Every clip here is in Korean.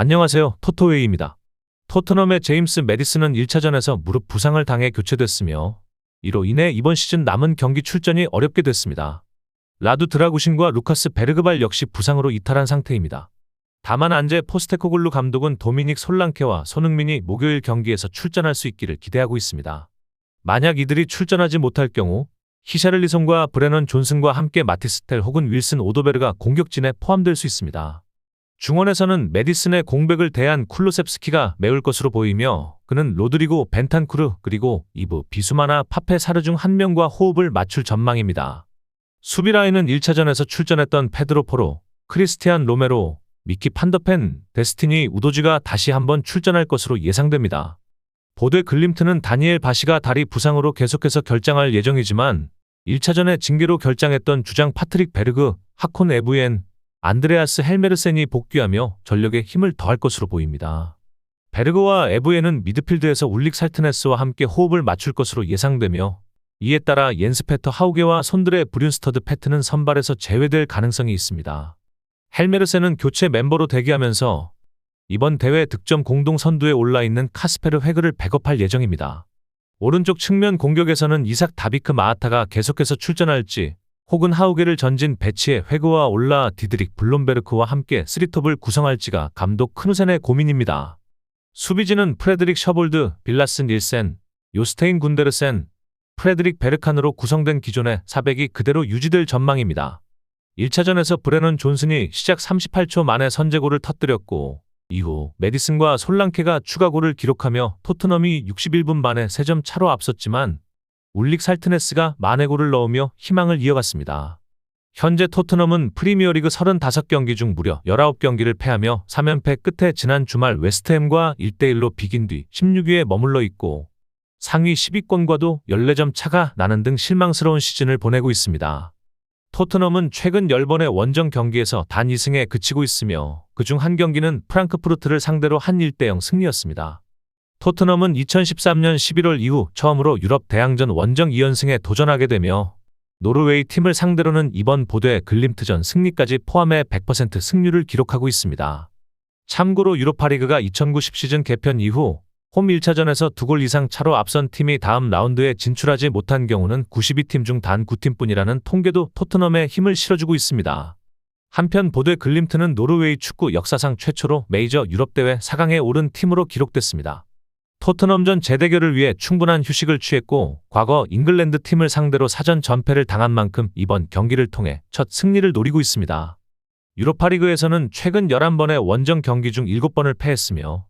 안녕하세요. 토토웨이입니다. 토트넘의 제임스 매디슨은 1차전에서 무릎 부상을 당해 교체됐으며 이로 인해 이번 시즌 남은 경기 출전이 어렵게 됐습니다. 라두 드라구신과 루카스 베르그발 역시 부상으로 이탈한 상태입니다. 다만 안제 포스테코글루 감독은 도미닉 솔랑케와 손흥민이 목요일 경기에서 출전할 수 있기를 기대하고 있습니다. 만약 이들이 출전하지 못할 경우 히샤를리송과 브레넌 존슨과 함께 마티스텔 혹은 윌슨 오도베르가 공격진에 포함될 수 있습니다. 중원에서는 매디슨의 공백을 대한 쿨루셉스키가 메울 것으로 보이며 그는 로드리고 벤탄쿠르 그리고 이브 비수마나 파페 사르 중 한 명과 호흡을 맞출 전망입니다. 수비 라인은 1차전에서 출전했던 페드로 포로, 크리스티안 로메로, 미키 판더펜, 데스티니 우도지가 다시 한번 출전할 것으로 예상됩니다. 보드 글림트는 다니엘 바시가 다리 부상으로 계속해서 결장할 예정이지만 1차전에 징계로 결장했던 주장 파트릭 베르그, 하콘 에브엔, 안드레아스 헬메르센이 복귀하며 전력에 힘을 더할 것으로 보입니다. 베르그와 에브엔은 미드필드에서 울릭 살트네스와 함께 호흡을 맞출 것으로 예상되며 이에 따라 옌스 페터 하우게와 손드레 브륜스터드 페트는 선발에서 제외될 가능성이 있습니다. 헬메르센은 교체 멤버로 대기하면서 이번 대회 득점 공동 선두에 올라있는 카스페르 회그를 백업할 예정입니다. 오른쪽 측면 공격에서는 이삭 다비크 마하타가 계속해서 출전할지 혹은 하우게를 전진 배치해 회그와 올라 디드릭 블롬베르크와 함께 쓰리톱을 구성할지가 감독 크누센의 고민입니다. 수비진은 프레드릭 셔볼드, 빌라스 닐센, 요스테인 군데르센, 프레드릭 베르칸으로 구성된 기존의 사백이 그대로 유지될 전망입니다. 1차전에서 브레넌 존슨이 시작 38초 만에 선제골을 터뜨렸고 이후 매디슨과 솔랑케가 추가골을 기록하며 토트넘이 61분 만에 3점 차로 앞섰지만 울릭 살트네스가 만회골을 넣으며 희망을 이어갔습니다. 현재 토트넘은 프리미어리그 35경기 중 무려 19경기를 패하며 3연패 끝에 지난 주말 웨스트햄과 1대1로 비긴 뒤 16위에 머물러 있고 상위 10위권과도 14점 차가 나는 등 실망스러운 시즌을 보내고 있습니다. 토트넘은 최근 10번의 원정 경기에서 단 2승에 그치고 있으며 그중 한 경기는 프랑크푸르트를 상대로 한 1대0 승리였습니다. 토트넘은 2013년 11월 이후 처음으로 유럽 대항전 원정 2연승에 도전하게 되며 노르웨이 팀을 상대로는 이번 보드 글림트전 승리까지 포함해 100% 승률을 기록하고 있습니다. 참고로 유로파리그가 2009-10 시즌 개편 이후 홈 1차전에서 2골 이상 차로 앞선 팀이 다음 라운드에 진출하지 못한 경우는 92팀 중 단 9팀뿐이라는 통계도 토트넘에 힘을 실어주고 있습니다. 한편 보드 글림트는 노르웨이 축구 역사상 최초로 메이저 유럽대회 4강에 오른 팀으로 기록됐습니다. 토트넘전 재대결을 위해 충분한 휴식을 취했고 과거 잉글랜드 팀을 상대로 사전 전패를 당한 만큼 이번 경기를 통해 첫 승리를 노리고 있습니다. 유로파리그에서는 최근 11번의 원정 경기 중 7번을 패했으며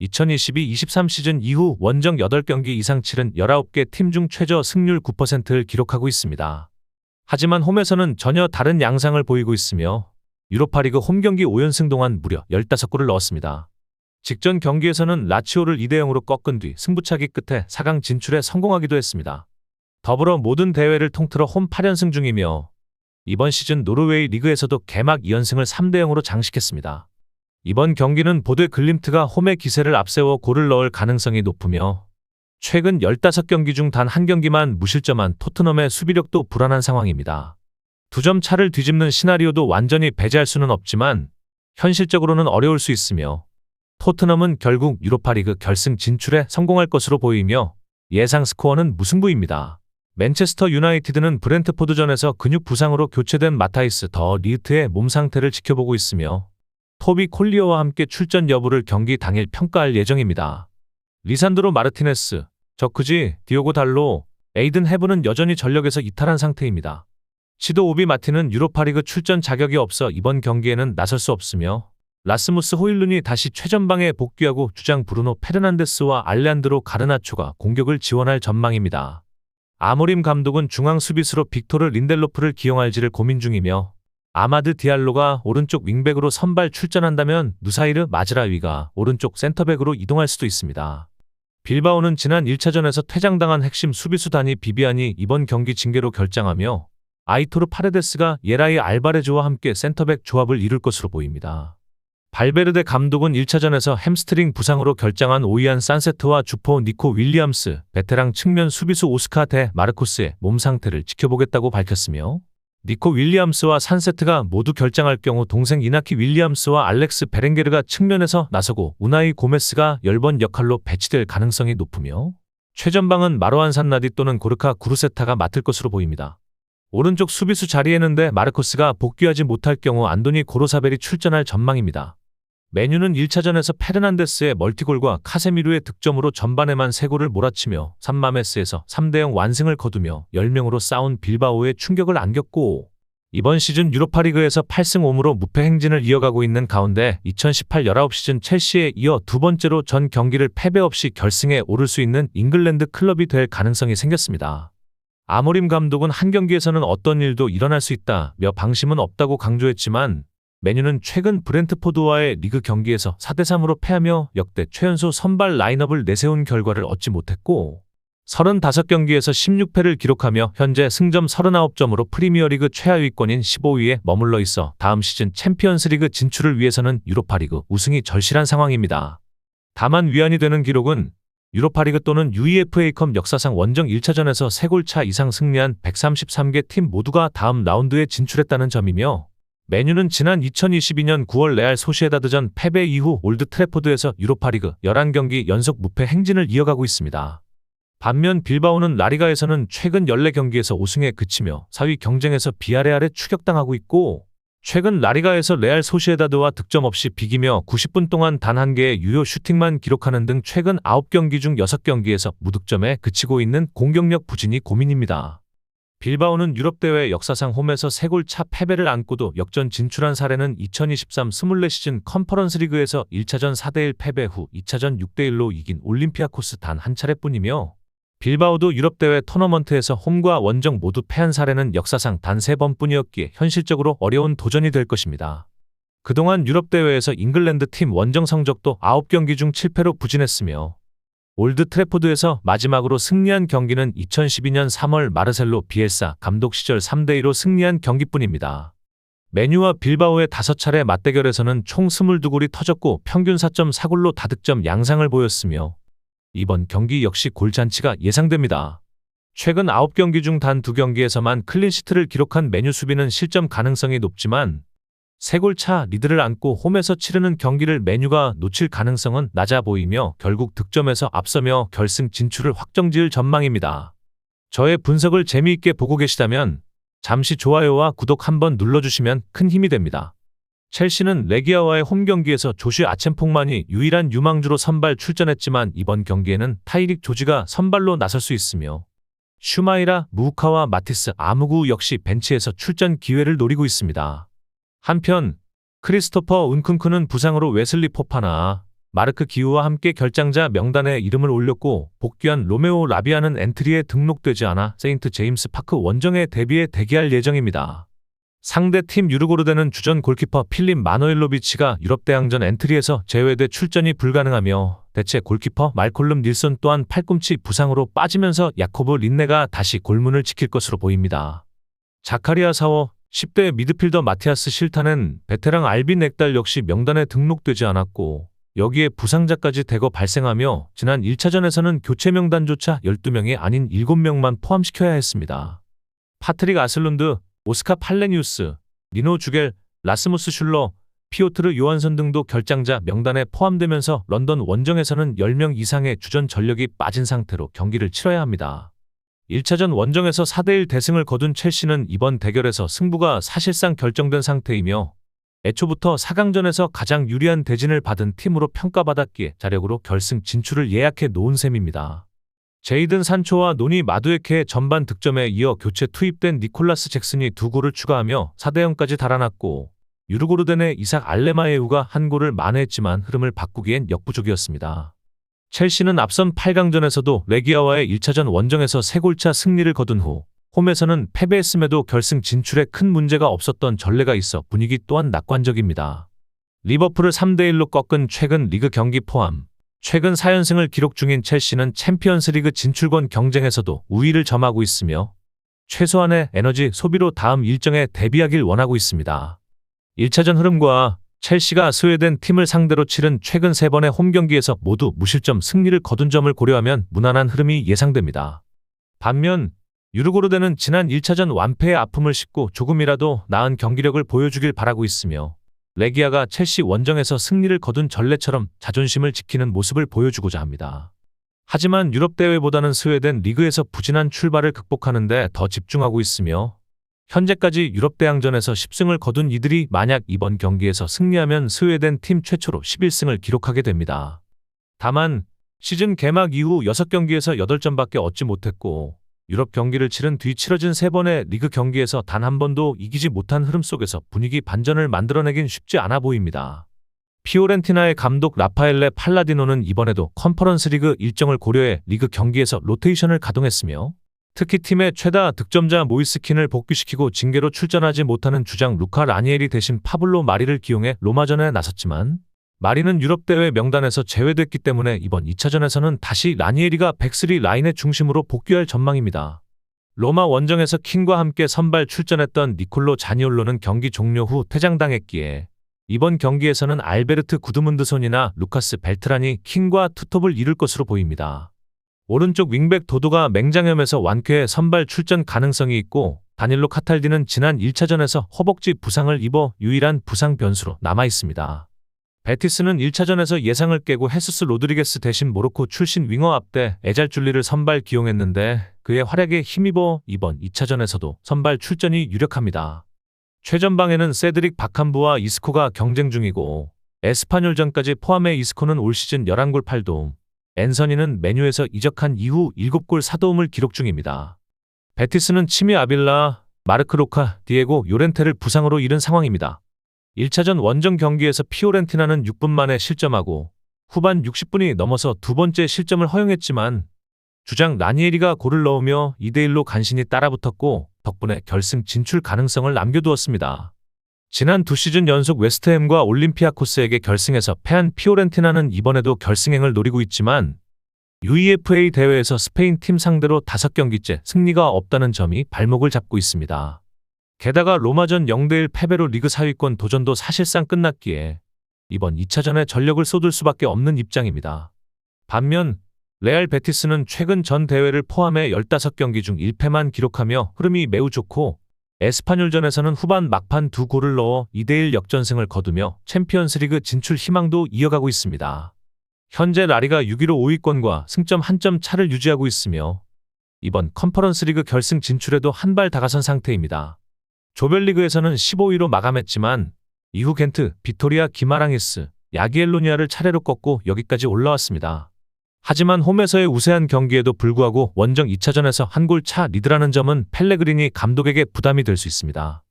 2022-23 시즌 이후 원정 8경기 이상 치른 19개 팀 중 최저 승률 9%를 기록하고 있습니다. 하지만 홈에서는 전혀 다른 양상을 보이고 있으며 유로파리그 홈 경기 5연승 동안 무려 15골을 넣었습니다. 직전 경기에서는 라치오를 2대0으로 꺾은 뒤 승부차기 끝에 4강 진출에 성공하기도 했습니다. 더불어 모든 대회를 통틀어 홈 8연승 중이며 이번 시즌 노르웨이 리그에서도 개막 2연승을 3대0으로 장식했습니다. 이번 경기는 보드 글림트가 홈의 기세를 앞세워 골을 넣을 가능성이 높으며 최근 15경기 중 단 한 경기만 무실점한 토트넘의 수비력도 불안한 상황입니다. 2점 차를 뒤집는 시나리오도 완전히 배제할 수는 없지만 현실적으로는 어려울 수 있으며 토트넘은 결국 유로파리그 결승 진출에 성공할 것으로 보이며 예상 스코어는 무승부입니다. 맨체스터 유나이티드는 브렌트포드전에서 근육 부상으로 교체된 마타이스 더 리흐트의 몸 상태를 지켜보고 있으며 토비 콜리어와 함께 출전 여부를 경기 당일 평가할 예정입니다. 리산드로 마르티네스, 저크지, 디오고 달로, 에이든 헤브는 여전히 전력에서 이탈한 상태입니다. 시도 오비 마틴은 유로파리그 출전 자격이 없어 이번 경기에는 나설 수 없으며 라스무스 호일룬이 다시 최전방에 복귀하고 주장 브루노 페르난데스와 알레한드로 가르나초가 공격을 지원할 전망입니다. 아모림 감독은 중앙 수비수로 빅토르 린델로프를 기용할지를 고민 중이며 아마드 디알로가 오른쪽 윙백으로 선발 출전한다면 누사이르 마즈라위가 오른쪽 센터백으로 이동할 수도 있습니다. 빌바오는 지난 1차전에서 퇴장당한 핵심 수비수 다니 비비안이 이번 경기 징계로 결장하며 아이토르 파레데스가 예라이 알바레즈와 함께 센터백 조합을 이룰 것으로 보입니다. 발베르데 감독은 1차전에서 햄스트링 부상으로 결장한 오이안 산세트와 주포 니코 윌리엄스, 베테랑 측면 수비수 오스카 데 마르코스의 몸 상태를 지켜보겠다고 밝혔으며 니코 윌리엄스와 산세트가 모두 결장할 경우 동생 이나키 윌리엄스와 알렉스 베렌게르가 측면에서 나서고 우나이 고메스가 열번 역할로 배치될 가능성이 높으며 최전방은 마로안 산나디 또는 고르카 구르세타가 맡을 것으로 보입니다. 오른쪽 수비수 자리에는데 마르코스가 복귀하지 못할 경우 안도니 고로사벨이 출전할 전망입니다. 메뉴는 1차전에서 페르난데스의 멀티골과 카세미루의 득점으로 전반에만 3골을 몰아치며 산마메스에서 3대0 완승을 거두며 10명으로 싸운 빌바오에 충격을 안겼고 이번 시즌 유로파리그에서 8승 5무로 무패 행진을 이어가고 있는 가운데 2018-19 시즌 첼시에 이어 두 번째로 전 경기를 패배 없이 결승에 오를 수 있는 잉글랜드 클럽이 될 가능성이 생겼습니다. 아모림 감독은 한 경기에서는 어떤 일도 일어날 수 있다며 방심은 없다고 강조했지만 메뉴는 최근 브렌트포드와의 리그 경기에서 4대3으로 패하며 역대 최연소 선발 라인업을 내세운 결과를 얻지 못했고 35경기에서 16패를 기록하며 현재 승점 39점으로 프리미어리그 최하위권인 15위에 머물러 있어 다음 시즌 챔피언스리그 진출을 위해서는 유로파리그 우승이 절실한 상황입니다. 다만 위안이 되는 기록은 유로파리그 또는 UEFA컵 역사상 원정 1차전에서 3골 차 이상 승리한 133개 팀 모두가 다음 라운드에 진출했다는 점이며 메뉴는 지난 2022년 9월 레알 소시에다드전 패배 이후 올드 트래포드에서 유로파리그 11경기 연속 무패 행진을 이어가고 있습니다. 반면 빌바오는 라리가에서는 최근 14경기에서 5승에 그치며 4위 경쟁에서 비아레알에 추격당하고 있고 최근 라리가에서 레알 소시에다드와 득점 없이 비기며 90분 동안 단 한 개의 유효 슈팅만 기록하는 등 최근 9경기 중 6경기에서 무득점에 그치고 있는 공격력 부진이 고민입니다. 빌바오는 유럽대회 역사상 홈에서 3골 차 패배를 안고도 역전 진출한 사례는 2023-24 시즌 컨퍼런스 리그에서 1차전 4대1 패배 후 2차전 6대1로 이긴 올림피아코스 단 한 차례뿐이며 빌바오도 유럽대회 토너먼트에서 홈과 원정 모두 패한 사례는 역사상 단 3번뿐이었기에 현실적으로 어려운 도전이 될 것입니다. 그동안 유럽대회에서 잉글랜드 팀 원정 성적도 9경기 중 7패로 부진했으며 올드 트래포드에서 마지막으로 승리한 경기는 2012년 3월 마르셀로 비엘사 감독 시절 3대2로 승리한 경기뿐입니다. 메뉴와 빌바오의 5차례 맞대결에서는 총 22골이 터졌고 평균 4.4골로 다득점 양상을 보였으며 이번 경기 역시 골잔치가 예상됩니다. 최근 9경기 중 단 2경기에서만 클린시트를 기록한 메뉴 수비는 실점 가능성이 높지만 3골 차 리드를 안고 홈에서 치르는 경기를 메뉴가 놓칠 가능성은 낮아 보이며 결국 득점에서 앞서며 결승 진출을 확정지을 전망입니다. 저의 분석을 재미있게 보고 계시다면 잠시 좋아요와 구독 한번 눌러주시면 큰 힘이 됩니다. 첼시는 레기아와의 홈경기에서 조슈 아첸퐁만이 유일한 유망주로 선발 출전했지만 이번 경기에는 타이릭 조지가 선발로 나설 수 있으며 슈마이라, 무우카와 마티스 아무구 역시 벤치에서 출전 기회를 노리고 있습니다. 한편 크리스토퍼 은쿤쿠는 부상으로 웨슬리 포파나, 마르크 기우와 함께 결장자 명단에 이름을 올렸고 복귀한 로메오 라비아는 엔트리에 등록되지 않아 세인트 제임스 파크 원정에 데뷔에 대기할 예정입니다. 상대팀 유르고르데는 주전 골키퍼 필립 마노일로비치가 유럽대항전 엔트리에서 제외돼 출전이 불가능하며 대체 골키퍼 말콜름 닐슨 또한 팔꿈치 부상으로 빠지면서 야코브 린네가 다시 골문을 지킬 것으로 보입니다. 자카리아 사워, 10대 미드필더 마티아스 실타는 베테랑 알빈 엑달 역시 명단에 등록되지 않았고 여기에 부상자까지 대거 발생하며 지난 1차전에서는 교체 명단조차 12명이 아닌 7명만 포함시켜야 했습니다. 파트릭 아슬룬드, 오스카 팔레니우스, 니노 주겔, 라스무스 슐러, 피오트르 요한선 등도 결장자 명단에 포함되면서 런던 원정에서는 10명 이상의 주전 전력이 빠진 상태로 경기를 치러야 합니다. 1차전 원정에서 4대1 대승을 거둔 첼시는 이번 대결에서 승부가 사실상 결정된 상태이며 애초부터 4강전에서 가장 유리한 대진을 받은 팀으로 평가받았기에 자력으로 결승 진출을 예약해 놓은 셈입니다. 제이든 산초와 노니 마두에케의 전반 득점에 이어 교체 투입된 니콜라스 잭슨이 2골을 추가하며 4대0까지 달아났고 유르고르덴의 이삭 알레마에우가 한 골을 만회했지만 흐름을 바꾸기엔 역부족이었습니다. 첼시는 앞선 8강전에서도 레기아와의 1차전 원정에서 3골차 승리를 거둔 후 홈에서는 패배했음에도 결승 진출에 큰 문제가 없었던 전례가 있어 분위기 또한 낙관적입니다. 리버풀을 3대1로 꺾은 최근 리그 경기 포함 최근 4연승을 기록 중인 첼시는 챔피언스리그 진출권 경쟁에서도 우위를 점하고 있으며 최소한의 에너지 소비로 다음 일정에 대비하길 원하고 있습니다. 1차전 흐름과 첼시가 스웨덴 팀을 상대로 치른 최근 3번의 홈경기에서 모두 무실점 승리를 거둔 점을 고려하면 무난한 흐름이 예상됩니다. 반면 유르고르데는 지난 1차전 완패의 아픔을 싣고 조금이라도 나은 경기력을 보여주길 바라고 있으며 레기아가 첼시 원정에서 승리를 거둔 전례처럼 자존심을 지키는 모습을 보여주고자 합니다. 하지만 유럽 대회보다는 스웨덴 리그에서 부진한 출발을 극복하는 데 더 집중하고 있으며 현재까지 유럽 대항전에서 10승을 거둔 이들이 만약 이번 경기에서 승리하면 스웨덴 팀 최초로 11승을 기록하게 됩니다. 다만 시즌 개막 이후 6경기에서 8점밖에 얻지 못했고 유럽 경기를 치른 뒤 치러진 3번의 리그 경기에서 단 한 번도 이기지 못한 흐름 속에서 분위기 반전을 만들어내긴 쉽지 않아 보입니다. 피오렌티나의 감독 라파엘레 팔라디노는 이번에도 컨퍼런스 리그 일정을 고려해 리그 경기에서 로테이션을 가동했으며 특히 팀의 최다 득점자 모이스킨을 복귀시키고 징계로 출전하지 못하는 주장 루카 라니에리 대신 파블로 마리를 기용해 로마전에 나섰지만 마리는 유럽 대회 명단에서 제외됐기 때문에 이번 2차전에서는 다시 라니에리가 백스리 라인의 중심으로 복귀할 전망입니다. 로마 원정에서 킹과 함께 선발 출전했던 니콜로 자니올로는 경기 종료 후 퇴장당했기에 이번 경기에서는 알베르트 구드문드손이나 루카스 벨트란이 킹과 투톱을 이룰 것으로 보입니다. 오른쪽 윙백 도도가 맹장염에서 완쾌해 선발 출전 가능성이 있고 다닐로 카탈디는 지난 1차전에서 허벅지 부상을 입어 유일한 부상 변수로 남아 있습니다. 베티스는 1차전에서 예상을 깨고 헤수스 로드리게스 대신 모로코 출신 윙어 앞대 에잘줄리를 선발 기용했는데 그의 활약에 힘입어 이번 2차전에서도 선발 출전이 유력합니다. 최전방에는 세드릭 바캄부와 이스코가 경쟁 중이고 에스파뇰전까지 포함해 이스코는 올 시즌 11골 8도움, 앤서니는 메뉴에서 이적한 이후 7골 4도움을 기록 중입니다. 베티스는 치미 아빌라, 마르크 로카, 디에고 요렌테를 부상으로 잃은 상황입니다. 1차전 원정 경기에서 피오렌티나는 6분 만에 실점하고 후반 60분이 넘어서 두 번째 실점을 허용했지만 주장 라니에리가 골을 넣으며 2대1로 간신히 따라붙었고 덕분에 결승 진출 가능성을 남겨두었습니다. 지난 2시즌 연속 웨스트햄과 올림피아코스에게 결승에서 패한 피오렌티나는 이번에도 결승행을 노리고 있지만 UEFA 대회에서 스페인 팀 상대로 5경기째 승리가 없다는 점이 발목을 잡고 있습니다. 게다가 로마전 0대1 패배로 리그 상위권 도전도 사실상 끝났기에 이번 2차전에 전력을 쏟을 수밖에 없는 입장입니다. 반면 레알 베티스는 최근 전 대회를 포함해 15경기 중 1패만 기록하며 흐름이 매우 좋고 에스파뇰전에서는 후반 막판 2골을 넣어 2대1 역전승을 거두며 챔피언스리그 진출 희망도 이어가고 있습니다. 현재 라리가 6위로 5위권과 승점 1점 차를 유지하고 있으며 이번 컨퍼런스리그 결승 진출에도 한 발 다가선 상태입니다. 조별리그에서는 15위로 마감했지만 이후 겐트, 비토리아 기마랑이스, 야기엘로니아를 차례로 꺾고 여기까지 올라왔습니다. 하지만 홈에서의 우세한 경기에도 불구하고 원정 2차전에서 한 골 차 리드라는 점은 펠레그리니 감독에게 부담이 될 수 있습니다.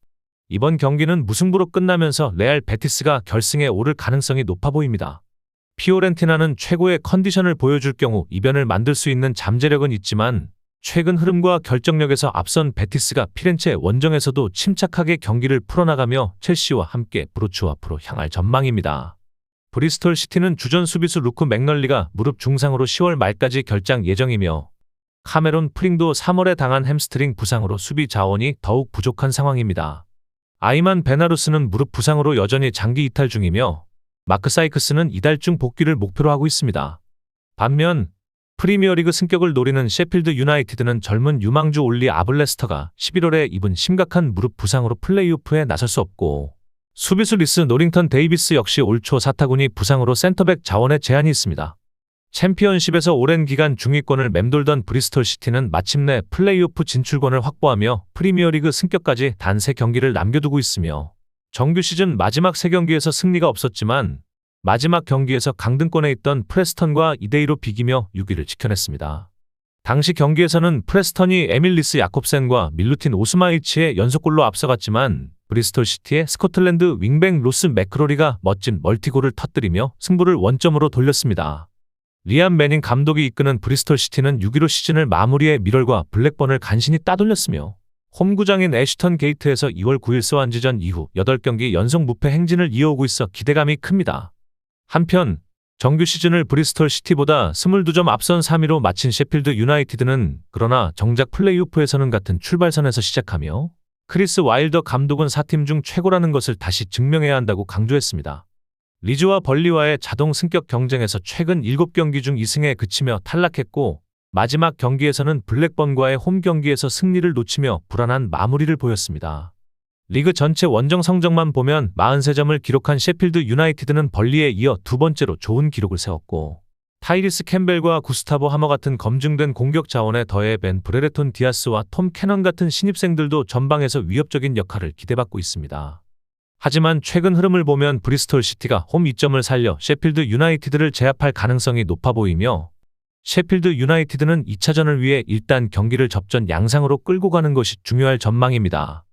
이번 경기는 무승부로 끝나면서 레알 베티스가 결승에 오를 가능성이 높아 보입니다. 피오렌티나는 최고의 컨디션을 보여줄 경우 이변을 만들 수 있는 잠재력은 있지만 최근 흐름과 결정력에서 앞선 베티스가 피렌체 원정에서도 침착하게 경기를 풀어나가며 첼시와 함께 브로추 앞으로 향할 전망입니다. 브리스톨 시티는 주전 수비수 루크 맥널리가 무릎 중상으로 10월 말까지 결장 예정이며 카메론 프링도 3월에 당한 햄스트링 부상으로 수비 자원이 더욱 부족한 상황입니다. 아이만 베나루스는 무릎 부상으로 여전히 장기 이탈 중이며 마크 사이크스는 이달 중 복귀를 목표로 하고 있습니다. 반면 프리미어리그 승격을 노리는 셰필드 유나이티드는 젊은 유망주 올리 아블레스터가 11월에 입은 심각한 무릎 부상으로 플레이오프에 나설 수 없고 수비수 리스 노링턴 데이비스 역시 올 초 사타구니 부상으로 센터백 자원에 제한이 있습니다. 챔피언십에서 오랜 기간 중위권을 맴돌던 브리스톨 시티는 마침내 플레이오프 진출권을 확보하며 프리미어리그 승격까지 단 3경기를 남겨두고 있으며 정규 시즌 마지막 3경기에서 승리가 없었지만 마지막 경기에서 강등권에 있던 프레스턴과 2대2로 비기며 6위를 지켜냈습니다. 당시 경기에서는 프레스턴이 에밀리스 야콥센과 밀루틴 오스마이치의 연속골로 앞서갔지만 브리스톨 시티의 스코틀랜드 윙백 로스 맥크로리가 멋진 멀티골을 터뜨리며 승부를 원점으로 돌렸습니다. 리암 매닝 감독이 이끄는 브리스톨 시티는 6위로 시즌을 마무리해 미럴과 블랙번을 간신히 따돌렸으며 홈구장인 애쉬턴 게이트에서 2월 9일 스완지전 이후 8경기 연속 무패 행진을 이어오고 있어 기대감이 큽니다. 한편 정규 시즌을 브리스톨 시티보다 22점 앞선 3위로 마친 셰필드 유나이티드는 그러나 정작 플레이오프에서는 같은 출발선에서 시작하며 크리스 와일더 감독은 4팀 중 최고라는 것을 다시 증명해야 한다고 강조했습니다. 리즈와 벌리와의 자동 승격 경쟁에서 최근 7경기 중 2승에 그치며 탈락했고 마지막 경기에서는 블랙번과의 홈 경기에서 승리를 놓치며 불안한 마무리를 보였습니다. 리그 전체 원정 성적만 보면 43점을 기록한 셰필드 유나이티드는 벌리에 이어 두 번째로 좋은 기록을 세웠고, 타이리스 캠벨과 구스타보 하머 같은 검증된 공격 자원에 더해 벤 브레레톤 디아스와 톰 캐넌 같은 신입생들도 전방에서 위협적인 역할을 기대받고 있습니다. 하지만 최근 흐름을 보면 브리스톨 시티가 홈 이점을 살려 셰필드 유나이티드를 제압할 가능성이 높아 보이며, 셰필드 유나이티드는 2차전을 위해 일단 경기를 접전 양상으로 끌고 가는 것이 중요할 전망입니다.